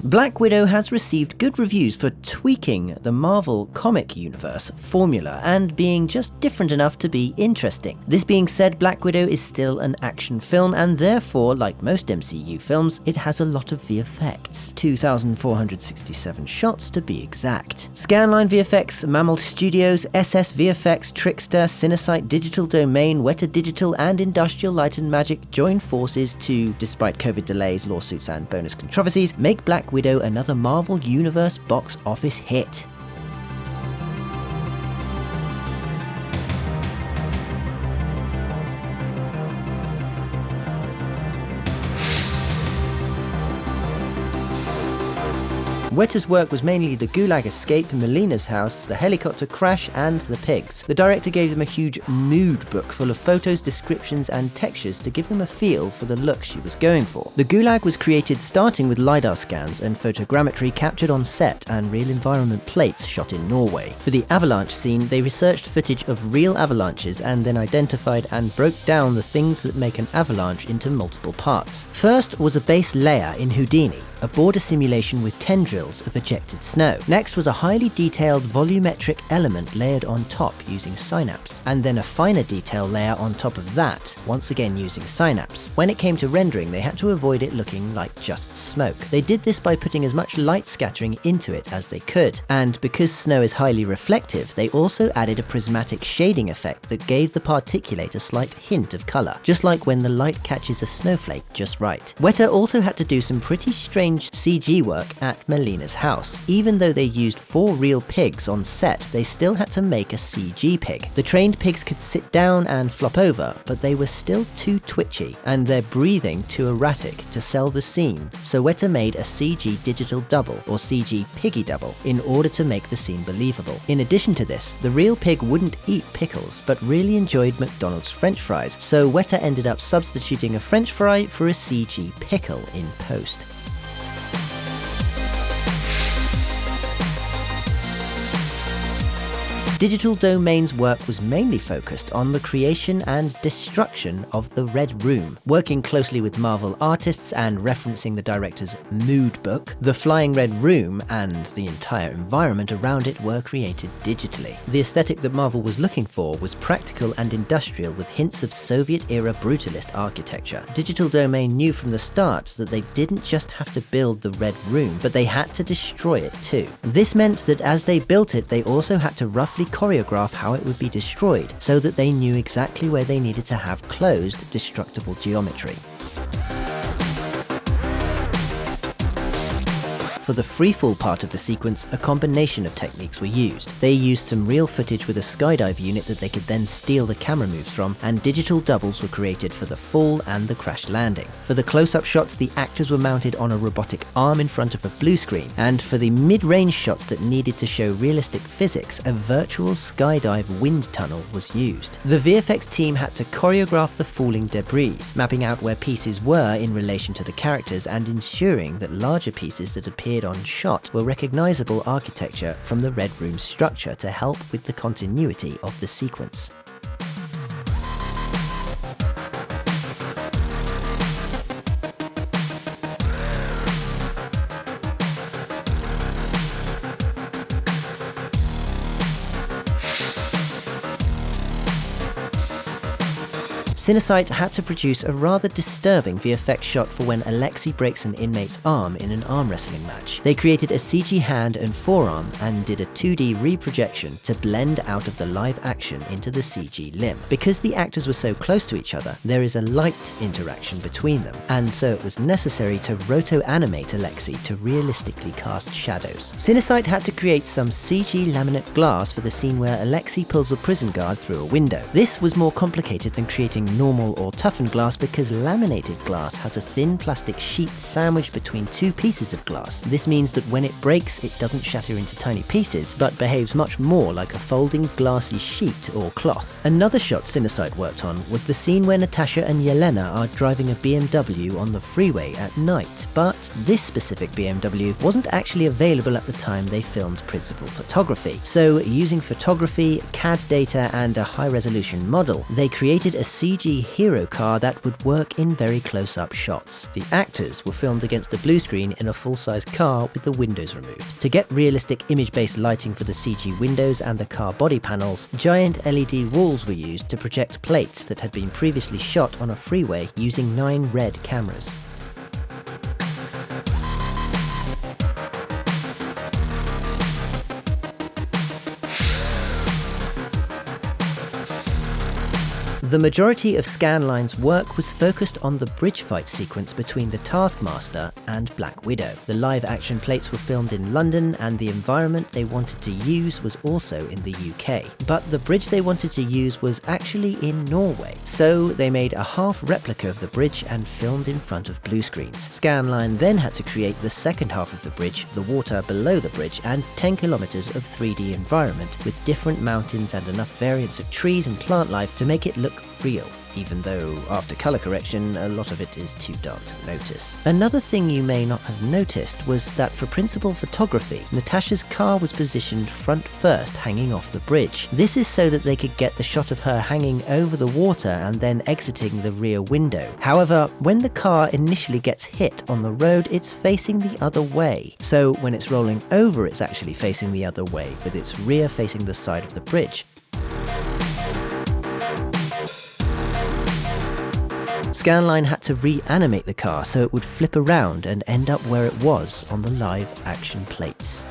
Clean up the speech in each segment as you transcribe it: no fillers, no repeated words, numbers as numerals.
Black Widow has received good reviews for tweaking the Marvel comic universe formula and being just different enough to be interesting. This being said, Black Widow is still an action film, and therefore, like most MCU films, it has a lot of VFX. 2,467 shots to be exact. Scanline VFX, Mammal Studios, SSVFX, Trixter, Cinesite, Digital Domain, Weta Digital, and Industrial Light and Magic join forces to, despite COVID delays, lawsuits, and bonus controversies, make Black Widow another Marvel Universe box office hit. Weta's work was mainly the Gulag Escape, Melina's house, the helicopter crash, and the pigs. The director gave them a huge mood book full of photos, descriptions, and textures to give them a feel for the look she was going for. The Gulag was created starting with Lidar scans and photogrammetry captured on set and real environment plates shot in Norway. For the Avalanche scene, they researched footage of real avalanches and then identified and broke down the things that make an avalanche into multiple parts. First was a base layer in Houdini, a border simulation with tendrils of ejected snow. Next was a highly detailed volumetric element layered on top using Synapse, and then a finer detail layer on top of that, once again using Synapse. When it came to rendering, they had to avoid it looking like just smoke. They did this by putting as much light scattering into it as they could, and because snow is highly reflective, they also added a prismatic shading effect that gave the particulate a slight hint of color, just like when the light catches a snowflake just right. Weta also had to do some pretty strange CG work at Melina's house. Even though they used 4 real pigs on set, they still had to make a CG pig. The trained pigs could sit down and flop over, but they were still too twitchy, and their breathing too erratic to sell the scene, so Weta made a CG digital double, or CG piggy double, in order to make the scene believable. In addition to this, the real pig wouldn't eat pickles, but really enjoyed McDonald's French fries, so Weta ended up substituting a French fry for a CG pickle in post. Digital Domain's work was mainly focused on the creation and destruction of the Red Room. Working closely with Marvel artists and referencing the director's mood book, the Flying Red Room and the entire environment around it were created digitally. The aesthetic that Marvel was looking for was practical and industrial with hints of Soviet-era brutalist architecture. Digital Domain knew from the start that they didn't just have to build the Red Room, but they had to destroy it too. This meant that as they built it, they also had to roughly choreograph how it would be destroyed, so that they knew exactly where they needed to have closed, destructible geometry. For the freefall part of the sequence, a combination of techniques were used. They used some real footage with a skydive unit that they could then steal the camera moves from, and digital doubles were created for the fall and the crash landing. For the close-up shots, the actors were mounted on a robotic arm in front of a blue screen, and for the mid-range shots that needed to show realistic physics, a virtual skydive wind tunnel was used. The VFX team had to choreograph the falling debris, mapping out where pieces were in relation to the characters and ensuring that larger pieces that appeared on shot were recognizable architecture from the Red Room structure to help with the continuity of the sequence. Cinesite had to produce a rather disturbing VFX shot for when Alexei breaks an inmate's arm in an arm wrestling match. They created a CG hand and forearm and did a 2D reprojection to blend out of the live action into the CG limb. Because the actors were so close to each other, there is a light interaction between them, and so it was necessary to roto-animate Alexei to realistically cast shadows. Cinesite had to create some CG laminate glass for the scene where Alexei pulls a prison guard through a window. This was more complicated than creating normal or toughened glass because laminated glass has a thin plastic sheet sandwiched between 2 pieces of glass. This means that when it breaks, it doesn't shatter into tiny pieces, but behaves much more like a folding glassy sheet or cloth. Another shot Cinesite worked on was the scene where Natasha and Yelena are driving a BMW on the freeway at night, but this specific BMW wasn't actually available at the time they filmed principal photography. So using photography, CAD data, and a high-resolution model, they created a CG CG hero car that would work in very close-up shots. The actors were filmed against a blue screen in a full-size car with the windows removed. To get realistic image-based lighting for the CG windows and the car body panels, giant LED walls were used to project plates that had been previously shot on a freeway using 9 RED cameras. The majority of Scanline's work was focused on the bridge fight sequence between the Taskmaster and Black Widow. The live action plates were filmed in London, and the environment they wanted to use was also in the UK. But the bridge they wanted to use was actually in Norway, so they made a half replica of the bridge and filmed in front of blue screens. Scanline then had to create the second half of the bridge, the water below the bridge, and 10 kilometers of 3D environment with different mountains and enough variants of trees and plant life to make it look real, even though after color correction a lot of it is too dark to notice. Another thing you may not have noticed was that for principal photography, Natasha's car was positioned front first, hanging off the bridge. This is so that they could get the shot of her hanging over the water and then exiting the rear window. However, when the car initially gets hit on the road, it's facing the other way. So when it's rolling over, it's actually facing the other way, with its rear facing the side of the bridge. Scanline had to reanimate the car so it would flip around and end up where it was on the live action plates.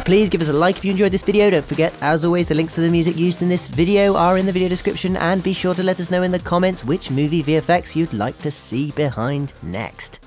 Please give us a like if you enjoyed this video. Don't forget, as always, the links to the music used in this video are in the video description, and be sure to let us know in the comments which movie VFX you'd like to see behind next.